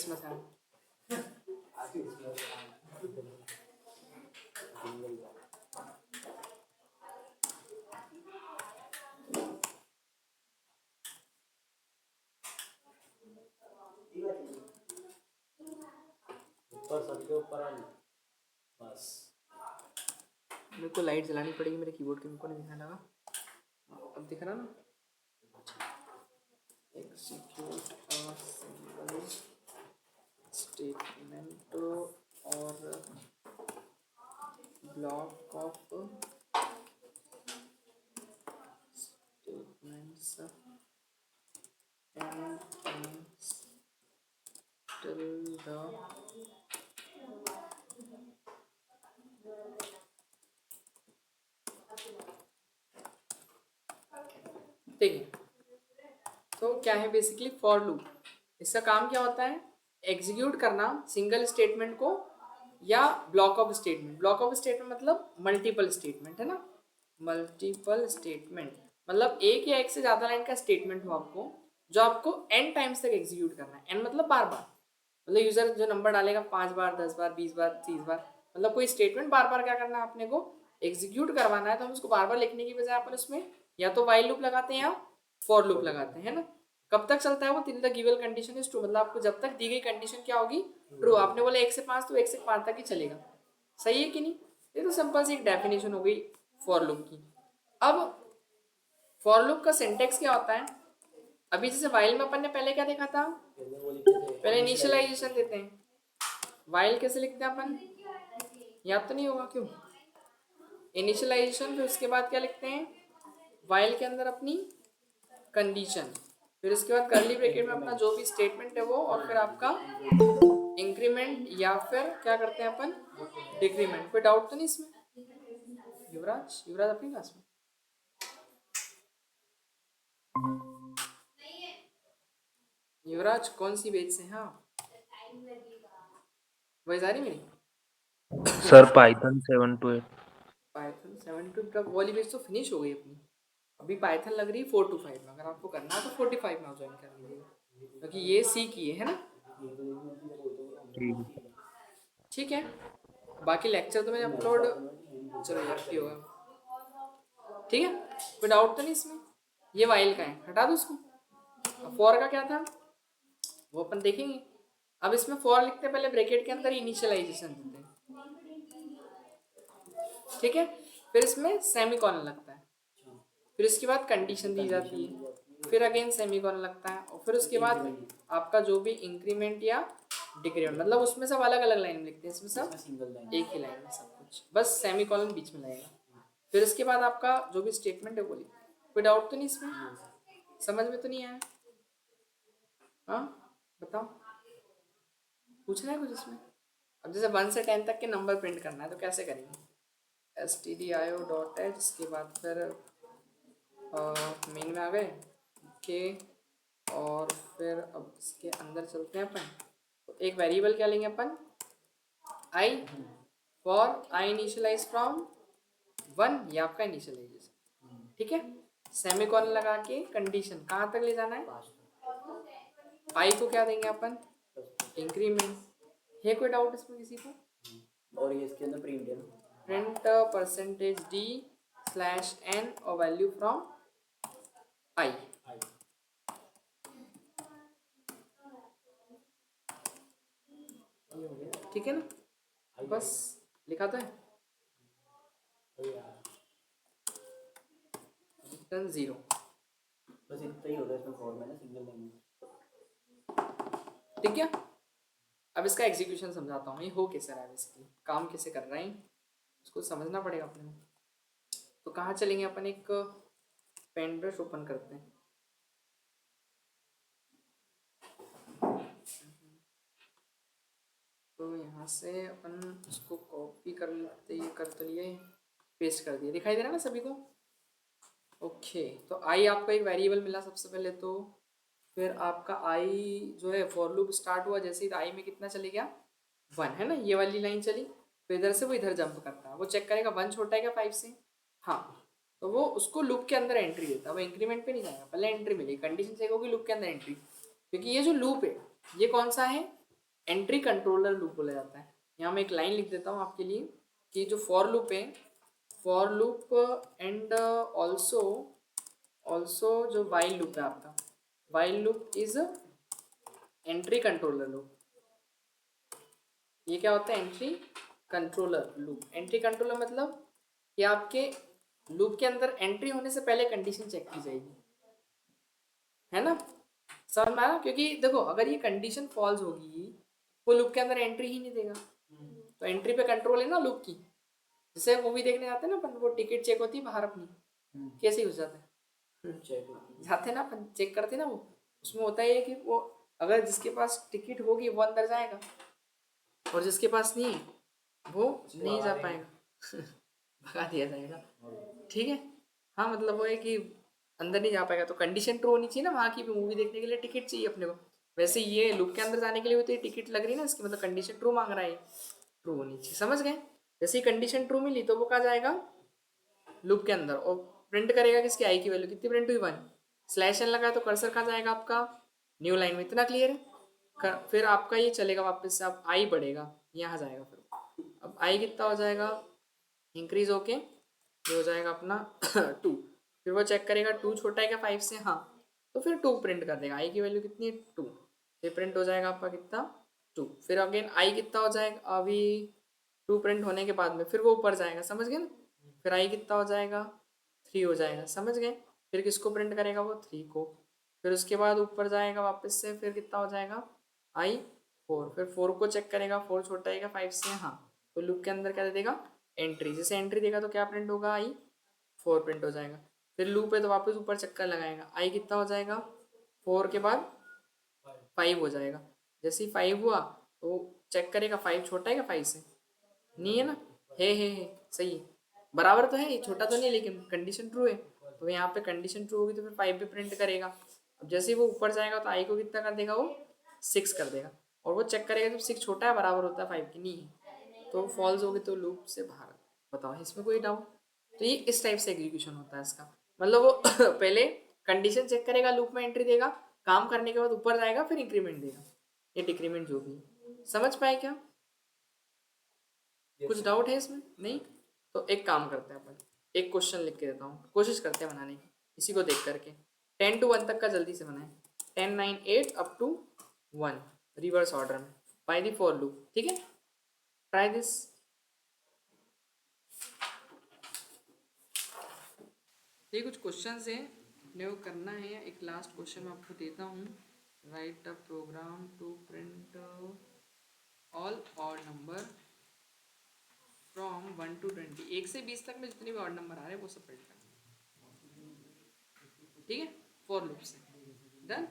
Christmas है। सबके ऊपर बस मेरे को लाइट जलानी पड़ेगी मेरे कीबोर्ड के, मेरे को नहीं दिखने लगा। अब दिख रहा ना। एग्जीक्यूट अ सिंगल स्टेटमेंट और block of statements and till the देखिए तो क्या है बेसिकली फॉर लूप। इसका काम क्या होता है, एग्जीक्यूट करना सिंगल स्टेटमेंट को या block of statement. Block of statement मतलब मल्टीपल स्टेटमेंट है ना, मल्टीपल स्टेटमेंट मतलब एक या एक से ज़्यादा लाइन का स्टेटमेंट हो आपको, जो आपको n टाइम्स तक एग्जीक्यूट करना है। n मतलब बार बार, मतलब यूजर जो नंबर डालेगा 5 बार 10 बार 20 बार 30 बार, मतलब कोई स्टेटमेंट बार बार क्या करना है अपने को एग्जीक्यूट करवाना है। तो हम उसको बार बार लिखने की बजाय अपन उसमें या तो वाइल लूप लगाते हैं या फॉर लूप लगाते हैं ना। कब तक चलता है वो, till the given condition is true, मतलब आपको जब तक दी गई कंडीशन क्या होगी, ट्रू। आपने बोला 1 से 5 तो 1 से 5 तक ही चलेगा। सही है कि नहीं। ये तो सिंपल सी एक डेफिनेशन हो गई फॉर लूप की। अब फॉर लूप का सिंटेक्स क्या होता है, अभी जैसे वाइल में अपन ने पहले क्या देखा था, पहले इनिशियलाइजेशन देते हैं। वाइल कैसे लिखते हैं अपन, याद तो नहीं होगा क्यों, इनिशियलाइजेशन, फिर उसके बाद क्या लिखते हैं वाइल के अंदर अपनी कंडीशन, फिर उसके बाद करली ब्रैकेट में अपना जो भी स्टेटमेंट है वो, और फिर आपका इंक्रीमेंट या फिर क्या करते हैं अपन डिक्रीमेंट। कोई डाउट तो नहीं इसमें। युवराज युवराज अपनी क्लास में, युवराज कौन सी बेच से हैं आप, वही जा रही मेरी sir Python 7 to 8। Python 7 to 8 वाली बेच तो फिनिश हो गई अपनी। अभी पाइथन लग रही है 4 to 5 में, अगर आपको करना है तो 45 में आप ज्वाइन कर लीजिए, क्योंकि ये सी की है ना। ठीक है, बाकी लेक्चर तो मैंने अपलोड, चलो यार की होगा। ठीक है, कोई डाउट तो नहीं इसमें। ये वाइल का है, हटा दो उसको। अब फॉर का क्या था वो अपन देखेंगे। अब इसमें फॉर लिखते हैं, पहले ब्रैकेट के अंदर इनिशियलाइजेशन देते हैं, ठीक है। फिर इसमें सेमीकोलन लगता है, फिर इसके बाद कंडीशन दी जाती है, फिर अगेन सेमीकोलन लगता है, और फिर उसके बाद आपका जो भी इंक्रीमेंट या डिक्रीमेंट, मतलब उसमें सब अलग अलग लाइन लिखते हैं, इसमें सब एक ही लाइन में सब कुछ, बस सेमीकोलन बीच में लगेगा। फिर इसके बाद आपका जो भी स्टेटमेंट है वो लिखते हैं। कोई डाउट तो नहीं इसमें, समझ में तो नहीं आया। हाँ बताओ, पूछना है कुछ इसमें। अब जैसे 1 से 10 तक के नंबर प्रिंट करना है तो कैसे करेंगे, stdio.h, इसके बाद फिर मेन में आ गए के, और फिर अब इसके अंदर चलते हैं अपन। तो एक वेरिएबल क्या लेंगे अपन, आई, फॉर आई इनिशियलाइज फ्रॉम 1, ये आपका इनिशियलाइजेशन, ठीक है। सेमीकोलन लगा के कंडीशन कहाँ तक ले जाना है, आई को क्या देंगे अपन, इंक्रीमेंट। है कोई डाउट इसमें किसी को। और ये इसके अंदर प्रिंट है ना, print percentage D slash N और वैल्यू फ्रॉम आई। ठीक है ना, बस लिखा तो है। 0 बस इतना ही होता है इसमें फॉर्म है ना, सिंगल लाइन। ठीक है, अब इसका एग्जीक्यूशन समझाता हूँ, ये हो कैसे रहा है, बेसिकली काम कैसे कर रहे हैं उसको समझना पड़ेगा अपने। तो कहाँ चलेंगे अपन, एक पेन ब्रश ओपन करते हैं। तो यहाँ से अपन उसको कॉपी कर लेते, ये कर तो लिए, पेस्ट कर दिया, दिखाई दे रहा है ना सभी को। ओके, तो आई आपको एक वेरिएबल मिला सबसे पहले, तो फिर आपका आई जो है फॉर लूप स्टार्ट हुआ जैसे ही, आई में कितना चले गया 1 है ना, ये वाली लाइन चली। तो इधर से वो इधर जंप करता है, वो चेक करेगा 1 छोटा है क्या 5 से, हाँ, तो वो उसको लूप के अंदर एंट्री देता है, वो इंक्रीमेंट पे नहीं जाएगा, पहले एंट्री मिलेगी, कंडीशन चेक होगी लूप के अंदर एंट्री, क्योंकि ये जो लूप है ये कौन सा है, एंट्री कंट्रोलर लूप बोला जाता है। यहाँ मैं एक लाइन लिख देता हूँ आपके लिए कि जो फॉर लूप है, फॉर लूप एंड ऑल्सो जो वाइल लूप है आपका, while loop is entry controller loop. ये क्या होता है? Entry controller loop. Entry controller मतलब कि आपके लूप के अंदर एंट्री होने से पहले कंडीशन चेक की जाएगी, है ना? समझ में आया? क्योंकि देखो अगर ये कंडीशन फॉल्स होगी वो लूप के अंदर एंट्री ही नहीं देगा। तो एंट्री पे कंट्रोल है ना लूप की। जैसे मूवी देखने जाते हैं ना अपन, वो टिकट चेक होती है बाहर अपनी, कैसे घुस जाते हैं? चेक होती है। जाते हैं ना अपन, चेक करते हैं ना वो। उसमें होता है कि वो अगर जिसके पास टिकट होगी वो अंदर जाएगा और जिसके पास नहीं है वो नहीं जा पाएगा भगा दिया जाएगा। ठीक है, हाँ मतलब वो है कि अंदर नहीं जा पाएगा। तो कंडीशन ट्रू होनी चाहिए ना, वहाँ की भी मूवी देखने के लिए टिकट चाहिए अपने को। वैसे ये लूप के अंदर जाने के लिए भी तो ये टिकट लग रही है ना, इसकी मतलब कंडीशन ट्रू मांग रहा है, ट्रू होनी चाहिए। समझ गए? जैसे ही कंडीशन ट्रू मिली तो वो कहाँ जाएगा? लूप के अंदर, और प्रिंट करेगा किसकी? आई की वैल्यू कितनी प्रिंट हुई? 1। स्लैश एन लगा तो कर्सर कहाँ जाएगा आपका? न्यू लाइन में। इतना क्लियर है? फिर आपका ये चलेगा वापस से, अब आई बढ़ेगा, यहाँ जाएगा। फिर अब आई कितना हो जाएगा? इंक्रीज होके ये हो जाएगा अपना 2। फिर वो चेक करेगा 2 छोटा है क्या 5 से? हाँ, तो फिर 2 प्रिंट कर देगा। आई की वैल्यू कितनी है? 2। फिर प्रिंट हो जाएगा आपका कितना? 2। फिर अगेन आई कितना हो जाएगा? अभी 2 प्रिंट होने के बाद में फिर वो ऊपर जाएगा। समझ गए ना? फिर आई कितना हो जाएगा? 3 हो जाएगा। समझ गए? फिर किसको प्रिंट करेगा वो? 3 को। फिर उसके बाद ऊपर जाएगा वापस से, फिर कितना हो जाएगा? आई 4। फिर 4 को चेक करेगा, 4 छोटा है क्या 5 से? हाँ, तो लूप के अंदर क्या दे देगा? एंट्री। जैसे एंट्री देगा तो क्या प्रिंट होगा? आई 4 प्रिंट हो जाएगा। फिर लूप है तो वापस ऊपर चक्कर लगाएगा, आई कितना हो जाएगा? 4 के बाद 5 हो जाएगा। जैसे ही 5 हुआ तो चेक करेगा 5 छोटा है क्या 5 से? नहीं है ना? है सही है, बराबर तो है, ये छोटा तो नहीं है, लेकिन कंडीशन ट्रू है। तो यहाँ पे कंडीशन ट्रू होगी तो फिर 5 भी प्रिंट करेगा। अब जैसे ही वो ऊपर जाएगा तो आई को कितना कर देगा? वो 6 कर देगा। और वो चेक करेगा जब 6 छोटा है बराबर होता है 5 की, नहीं है तो फॉल्स होगी तो लूप से बाहर। बताओ इसमें कोई डाउट? तो ये इस टाइप से एग्जीक्यूशन होता है इसका। मतलब वो पहले कंडीशन चेक करेगा, लूप में एंट्री देगा, काम करने के बाद ऊपर जाएगा, फिर इंक्रीमेंट देगा या डिक्रीमेंट जो भी। समझ पाए क्या? कुछ डाउट है इसमें? नहीं? तो एक काम करते हैं अपन, एक क्वेश्चन लिख के देता हूँ, कोशिश करते हैं बनाने की इसी को देख करके। 10 to 1 तक का जल्दी से बनाए। 10, 9, 8 अप टू 1 रिवर्स ऑर्डर में बाय द फॉर लूप। ठीक है, ट्राई दिस। ये कुछ क्वेश्चंस हैं अपने को करना है। एक लास्ट क्वेश्चन मैं आपको देता हूँ। Write a program to print all odd number from 1 to 20। 1 से 20 तक में जितने भी ऑड नंबर आ रहे हैं वो सब प्रिंट करना। ठीक है, फॉर लूप से डन।